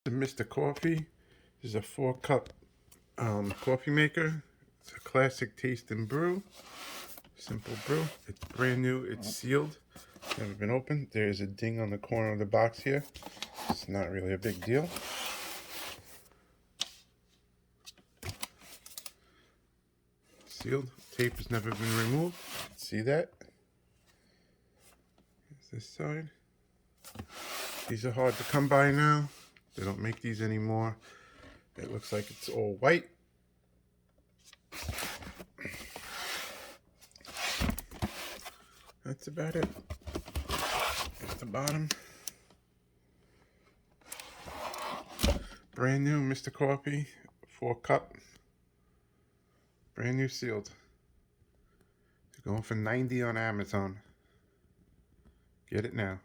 The Mr. Coffee is a 4-cup coffee maker. It's a classic taste and brew. Simple brew. It's brand new. It's sealed. Never been opened. There's a ding on the corner of the box here. It's not really a big deal. Sealed. Tape has never been removed. See that? Here's this side. These are hard to come by now. They don't make these anymore. It looks like it's all white. That's about it. At the bottom. Brand new Mr. Coffee, 4-cup. Brand new sealed. They're going for $90 on Amazon. Get it now.